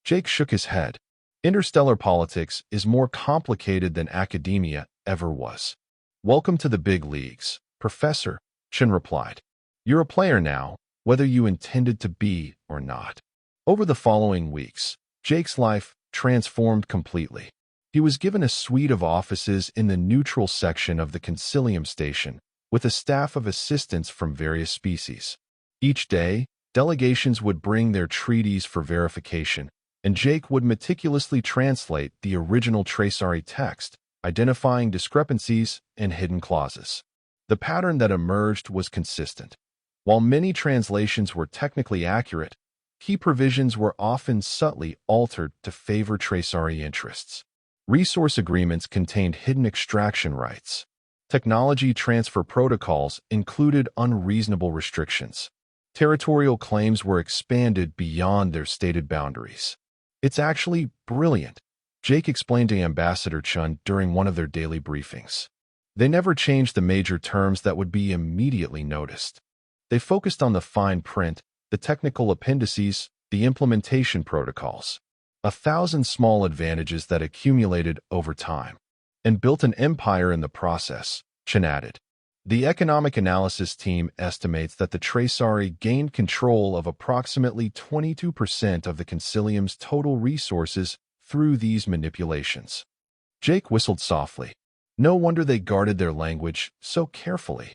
Jake shook his head. Interstellar politics is more complicated than academia ever was. Welcome to the big leagues, Professor, Chen replied. You're a player now, whether you intended to be or not. Over the following weeks, Jake's life transformed completely. He was given a suite of offices in the neutral section of the Concilium station, with a staff of assistants from various species. Each day, delegations would bring their treaties for verification, and Jake would meticulously translate the original Traysari text, identifying discrepancies and hidden clauses. The pattern that emerged was consistent. While many translations were technically accurate, key provisions were often subtly altered to favor Traysari interests. Resource agreements contained hidden extraction rights. Technology transfer protocols included unreasonable restrictions. Territorial claims were expanded beyond their stated boundaries. It's actually brilliant, Jake explained to Ambassador Chun during one of their daily briefings. They never changed the major terms that would be immediately noticed. They focused on the fine print, the technical appendices, the implementation protocols. 1,000 small advantages that accumulated over time, and built an empire in the process, Chen added. The economic analysis team estimates that the Traysari gained control of approximately 22% of the Concilium's total resources through these manipulations. Jake whistled softly. No wonder they guarded their language so carefully.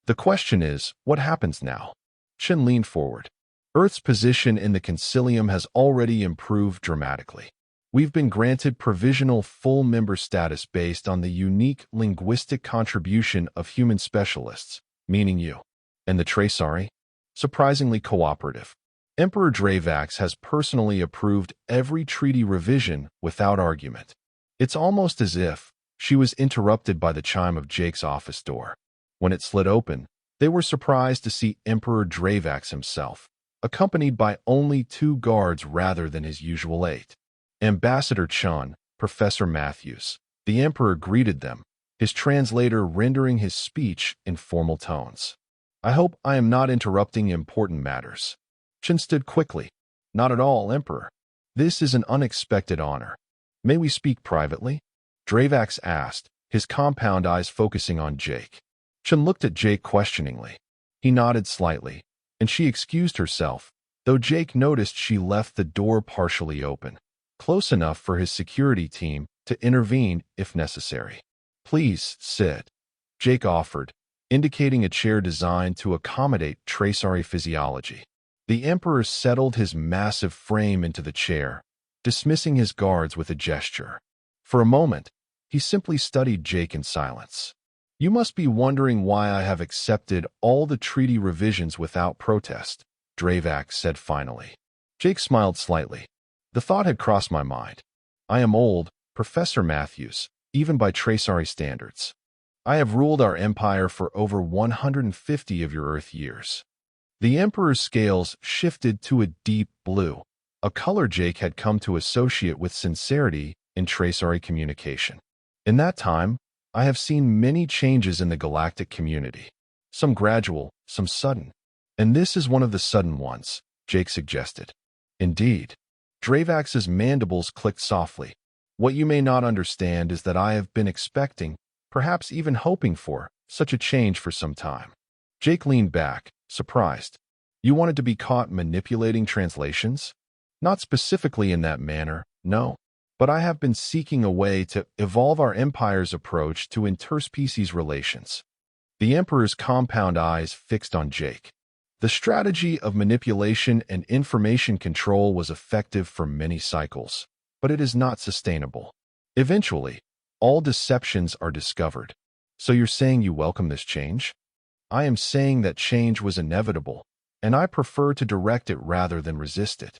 The question is, what happens now? Chen leaned forward. Earth's position in the concilium has already improved dramatically. We've been granted provisional full member status based on the unique linguistic contribution of human specialists, meaning you. And the Traceari? Surprisingly cooperative. Emperor Dravax has personally approved every treaty revision without argument. It's almost as if she was interrupted by the chime of Jake's office door. When it slid open, they were surprised to see Emperor Dravax himself, accompanied by only 2 guards rather than his usual 8. Ambassador Chun, Professor Matthews. The Emperor greeted them, his translator rendering his speech in formal tones. I hope I am not interrupting important matters. Chen stood quickly. Not at all, Emperor. This is an unexpected honor. May we speak privately? Dravax asked, his compound eyes focusing on Jake. Chen looked at Jake questioningly. He nodded slightly, and she excused herself, though Jake noticed she left the door partially open, close enough for his security team to intervene if necessary. Please, sit. Jake offered, indicating a chair designed to accommodate Traceari physiology. The Emperor settled his massive frame into the chair, dismissing his guards with a gesture. For a moment, he simply studied Jake in silence. You must be wondering why I have accepted all the treaty revisions without protest, Dravax said finally. Jake smiled slightly. The thought had crossed my mind. I am old, Professor Matthews, even by Traceari standards. I have ruled our empire for over 150 of your Earth years. The Emperor's scales shifted to a deep blue, a color Jake had come to associate with sincerity in Traceari communication. In that time, I have seen many changes in the galactic community. Some gradual, some sudden. And this is one of the sudden ones, Jake suggested. Indeed. Dravax's mandibles clicked softly. What you may not understand is that I have been expecting, perhaps even hoping for, such a change for some time. Jake leaned back, surprised. You wanted to be caught manipulating translations? Not specifically in that manner, no. But I have been seeking a way to evolve our empire's approach to interspecies relations. The Emperor's compound eyes fixed on Jake. The strategy of manipulation and information control was effective for many cycles, but it is not sustainable. Eventually, all deceptions are discovered. So you're saying you welcome this change? I am saying that change was inevitable, and I prefer to direct it rather than resist it.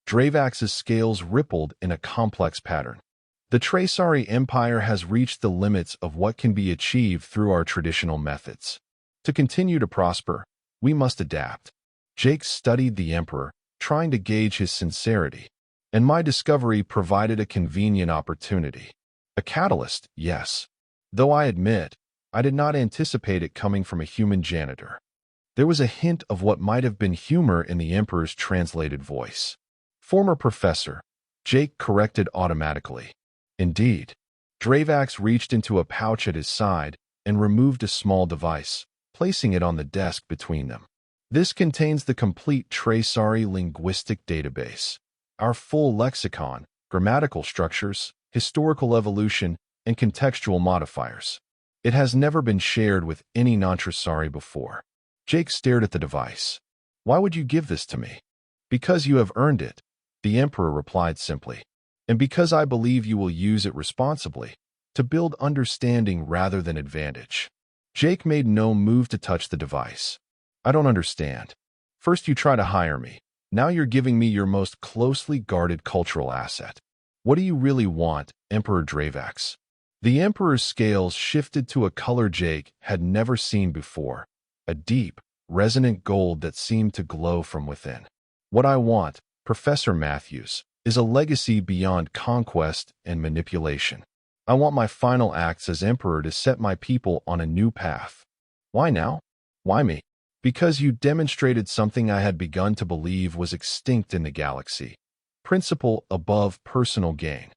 Dravax's scales rippled in a complex pattern. The Traceari Empire has reached the limits of what can be achieved through our traditional methods. To continue to prosper, we must adapt. Jake studied the Emperor, trying to gauge his sincerity, and my discovery provided a convenient opportunity. A catalyst, yes. Though I admit, I did not anticipate it coming from a human janitor. There was a hint of what might have been humor in the Emperor's translated voice. Former professor, Jake corrected automatically. Indeed. Dravax reached into a pouch at his side and removed a small device, placing it on the desk between them. This contains the complete Traceari linguistic database, our full lexicon, grammatical structures, historical evolution, and contextual modifiers. It has never been shared with any non-Traceari before. Jake stared at the device. Why would you give this to me? Because you have earned it, the Emperor replied simply. And because I believe you will use it responsibly, to build understanding rather than advantage. Jake made no move to touch the device. I don't understand. First you try to hire me. Now you're giving me your most closely guarded cultural asset. What do you really want, Emperor Dravax? The Emperor's scales shifted to a color Jake had never seen before, a deep, resonant gold that seemed to glow from within. What I want, Professor Matthews, is a legacy beyond conquest and manipulation. I want my final acts as Emperor to set my people on a new path. Why now? Why me? Because you demonstrated something I had begun to believe was extinct in the galaxy. Principle above personal gain.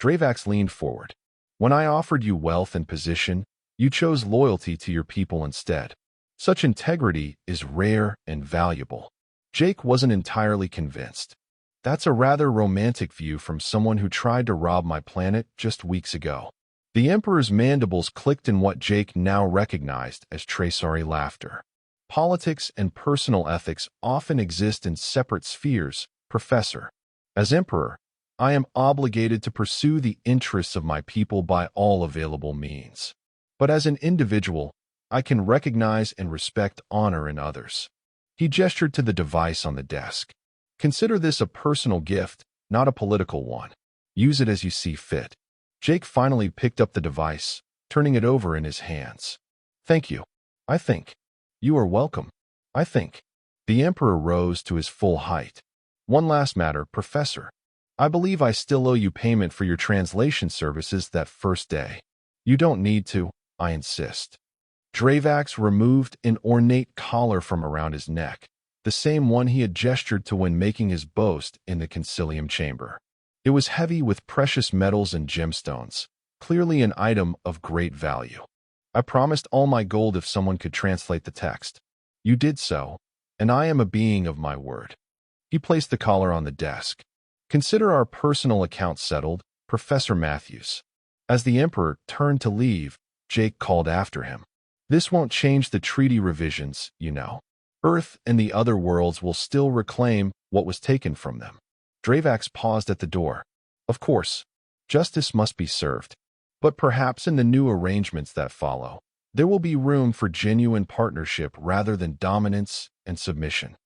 Dravax leaned forward. When I offered you wealth and position, you chose loyalty to your people instead. Such integrity is rare and valuable. Jake wasn't entirely convinced. That's a rather romantic view from someone who tried to rob my planet just weeks ago. The Emperor's mandibles clicked in what Jake now recognized as tracery laughter. Politics and personal ethics often exist in separate spheres, Professor. As Emperor, I am obligated to pursue the interests of my people by all available means. But as an individual, I can recognize and respect honor in others. He gestured to the device on the desk. Consider this a personal gift, not a political one. Use it as you see fit. Jake finally picked up the device, turning it over in his hands. Thank you. I think. You are welcome. I think. The Emperor rose to his full height. One last matter, Professor. I believe I still owe you payment for your translation services that first day. You don't need to, I insist. Dravax removed an ornate collar from around his neck, the same one he had gestured to when making his boast in the Concilium chamber. It was heavy with precious metals and gemstones, clearly an item of great value. I promised all my gold if someone could translate the text. You did so, and I am a being of my word. He placed the collar on the desk. Consider our personal account settled, Professor Matthews. As the Emperor turned to leave, Jake called after him. This won't change the treaty revisions, you know. Earth and the other worlds will still reclaim what was taken from them. Dravax paused at the door. Of course, justice must be served. But perhaps in the new arrangements that follow, there will be room for genuine partnership rather than dominance and submission.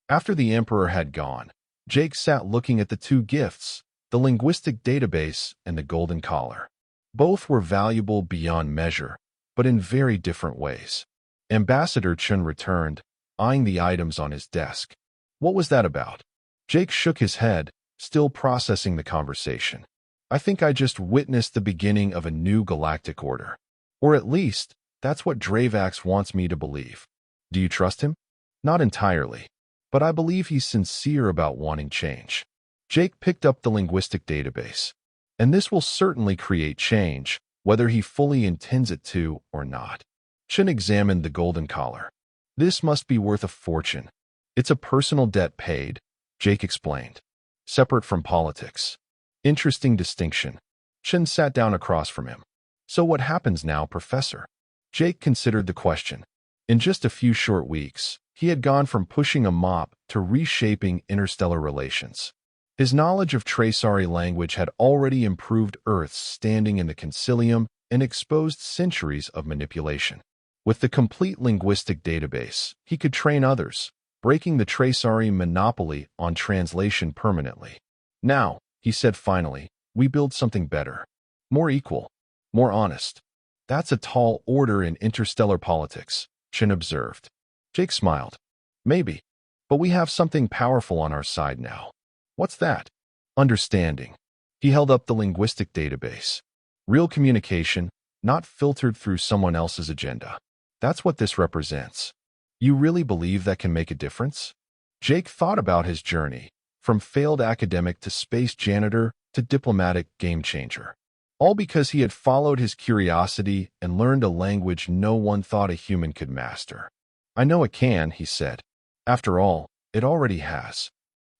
After the Emperor had gone, Jake sat looking at the two gifts, the linguistic database and the golden collar. Both were valuable beyond measure, but in very different ways. Ambassador Chun returned, eyeing the items on his desk. What was that about? Jake shook his head, still processing the conversation. I think I just witnessed the beginning of a new galactic order. Or at least, that's what Dravax wants me to believe. Do you trust him? Not entirely, but I believe he's sincere about wanting change. Jake picked up the linguistic database. And this will certainly create change, whether he fully intends it to or not. Chun examined the golden collar. This must be worth a fortune. It's a personal debt paid, Jake explained. Separate from politics. Interesting distinction. Chun sat down across from him. So what happens now, Professor? Jake considered the question. In just a few short weeks, he had gone from pushing a mop to reshaping interstellar relations. His knowledge of tracery language had already improved Earth's standing in the Concilium and exposed centuries of manipulation. With the complete linguistic database, he could train others, breaking the tracery monopoly on translation permanently. Now, he said finally, we build something better. More equal. More honest. That's a tall order in interstellar politics, Chun observed. Jake smiled. Maybe. But we have something powerful on our side now. What's that? Understanding. He held up the linguistic database. Real communication, not filtered through someone else's agenda. That's what this represents. You really believe that can make a difference? Jake thought about his journey, from failed academic to space janitor to diplomatic game changer. All because he had followed his curiosity and learned a language no one thought a human could master. I know it can, he said. After all, it already has.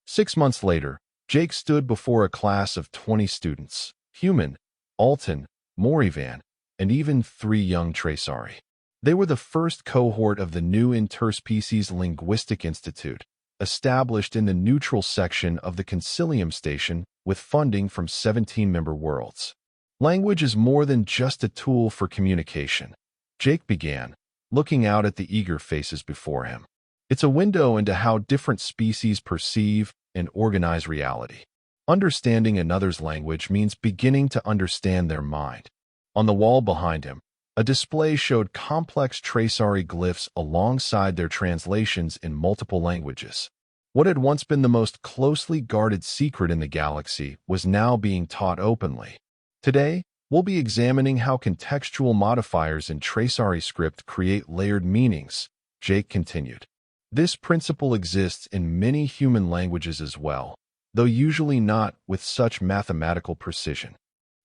6 months later, Jake stood before a class of 20 students, Human, Alton, Morivan, and even 3 young Tracery. They were the first cohort of the new Interspecies Linguistic Institute, established in the neutral section of the Concilium Station with funding from 17 member worlds. Language is more than just a tool for communication, Jake began, looking out at the eager faces before him. It's a window into how different species perceive and organize reality. Understanding another's language means beginning to understand their mind. On the wall behind him, a display showed complex tracery glyphs alongside their translations in multiple languages. What had once been the most closely guarded secret in the galaxy was now being taught openly. Today, we'll be examining how contextual modifiers in tracery script create layered meanings, Jake continued. This principle exists in many human languages as well, though usually not with such mathematical precision.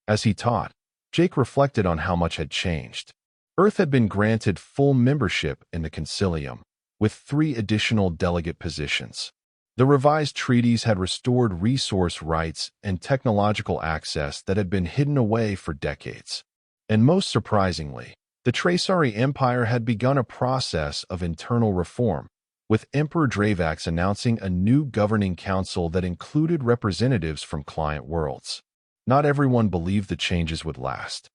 As he taught, Jake reflected on how much had changed. Earth had been granted full membership in the Concilium, with 3 additional delegate positions. The revised treaties had restored resource rights and technological access that had been hidden away for decades. And most surprisingly, the Traceari Empire had begun a process of internal reform, with Emperor Dravax announcing a new governing council that included representatives from client worlds. Not everyone believed the changes would last.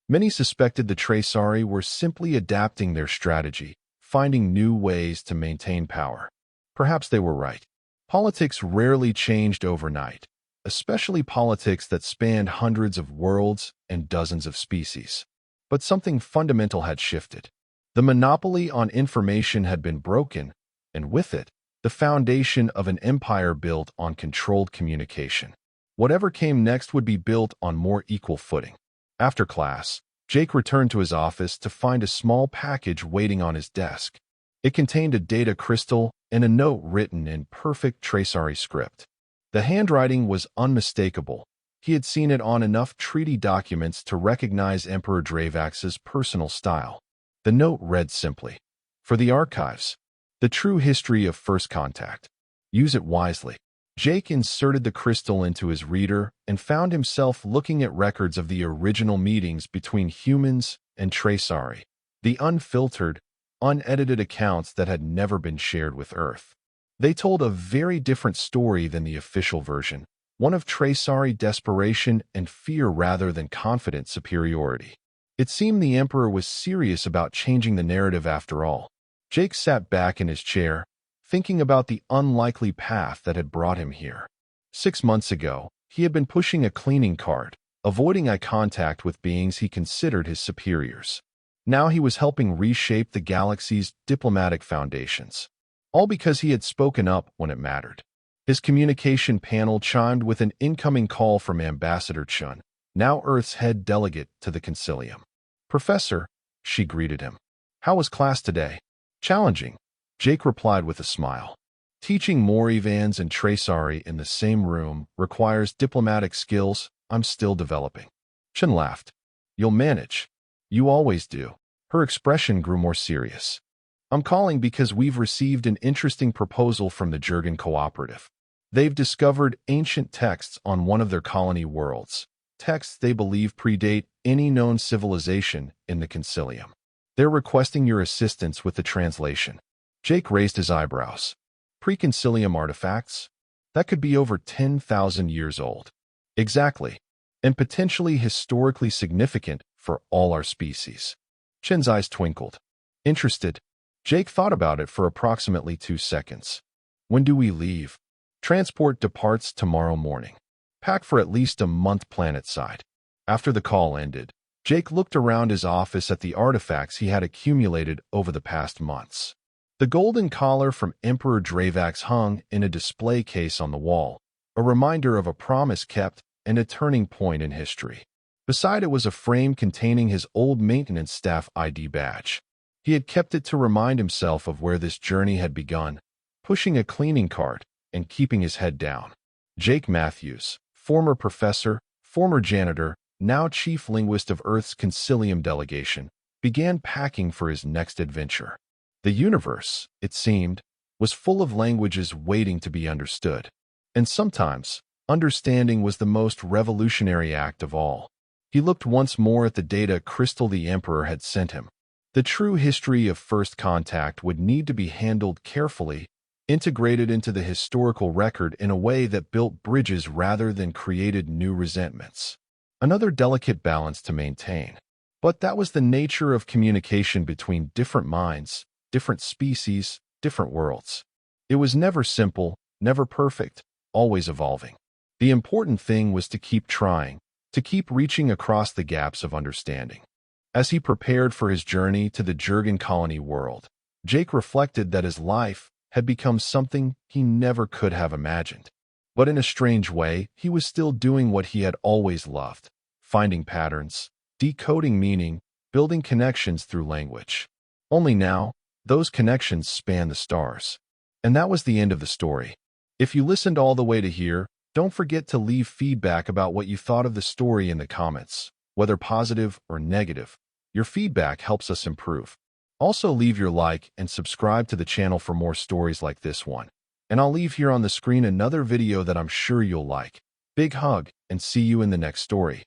Many suspected the Traceari were simply adapting their strategy, finding new ways to maintain power. Perhaps they were right. Politics rarely changed overnight, especially politics that spanned hundreds of worlds and dozens of species. But something fundamental had shifted. The monopoly on information had been broken, and with it, the foundation of an empire built on controlled communication. Whatever came next would be built on more equal footing. After class, Jake returned to his office to find a small package waiting on his desk. It contained a data crystal and a note written in perfect Traceari script. The handwriting was unmistakable. He had seen it on enough treaty documents to recognize Emperor Dravax's personal style. The note read simply, "For the archives, the true history of First Contact. Use it wisely." Jake inserted the crystal into his reader and found himself looking at records of the original meetings between humans and Traceari, the unfiltered, unedited accounts that had never been shared with Earth. They told a very different story than the official version, one of Traceari desperation and fear rather than confident superiority. It seemed the Emperor was serious about changing the narrative after all. Jake sat back in his chair, thinking about the unlikely path that had brought him here. 6 months ago, he had been pushing a cleaning cart, avoiding eye contact with beings he considered his superiors. Now he was helping reshape the galaxy's diplomatic foundations. All because he had spoken up when it mattered. His communication panel chimed with an incoming call from Ambassador Chun, now Earth's head delegate to the Concilium. "Professor," she greeted him. "How was class today?" "Challenging," Jake replied with a smile. "Teaching Morivans and Traceari in the same room requires diplomatic skills I'm still developing." Chun laughed. "You'll manage. You always do." Her expression grew more serious. "I'm calling because we've received an interesting proposal from the Jurgen Cooperative. They've discovered ancient texts on one of their colony worlds, texts they believe predate any known civilization in the Concilium. They're requesting your assistance with the translation." Jake raised his eyebrows. "Pre-Concilium artifacts? That could be over 10,000 years old." "Exactly, and potentially historically significant for all our species." Chen's eyes twinkled. "Interested?" Jake thought about it for approximately 2 seconds. "When do we leave?" "Transport departs tomorrow morning. Pack for at least a month planet-side." After the call ended, Jake looked around his office at the artifacts he had accumulated over the past months. The golden collar from Emperor Dravax hung in a display case on the wall, a reminder of a promise kept and a turning point in history. Beside it was a frame containing his old maintenance staff ID badge. He had kept it to remind himself of where this journey had begun, pushing a cleaning cart and keeping his head down. Jake Matthews, former professor, former janitor, now chief linguist of Earth's Concilium delegation, began packing for his next adventure. The universe, it seemed, was full of languages waiting to be understood. And sometimes, understanding was the most revolutionary act of all. He looked once more at the data crystal the Emperor had sent him. The true history of First Contact would need to be handled carefully, integrated into the historical record in a way that built bridges rather than created new resentments. Another delicate balance to maintain. But that was the nature of communication between different minds, different species, different worlds. It was never simple, never perfect, always evolving. The important thing was to keep trying, to keep reaching across the gaps of understanding. As he prepared for his journey to the Jurgen colony world, Jake reflected that his life had become something he never could have imagined. But in a strange way, he was still doing what he had always loved, finding patterns, decoding meaning, building connections through language. Only now, those connections span the stars. And that was the end of the story. If you listened all the way to here, don't forget to leave feedback about what you thought of the story in the comments, whether positive or negative. Your feedback helps us improve. Also leave your like and subscribe to the channel for more stories like this one. And I'll leave here on the screen another video that I'm sure you'll like. Big hug, and see you in the next story.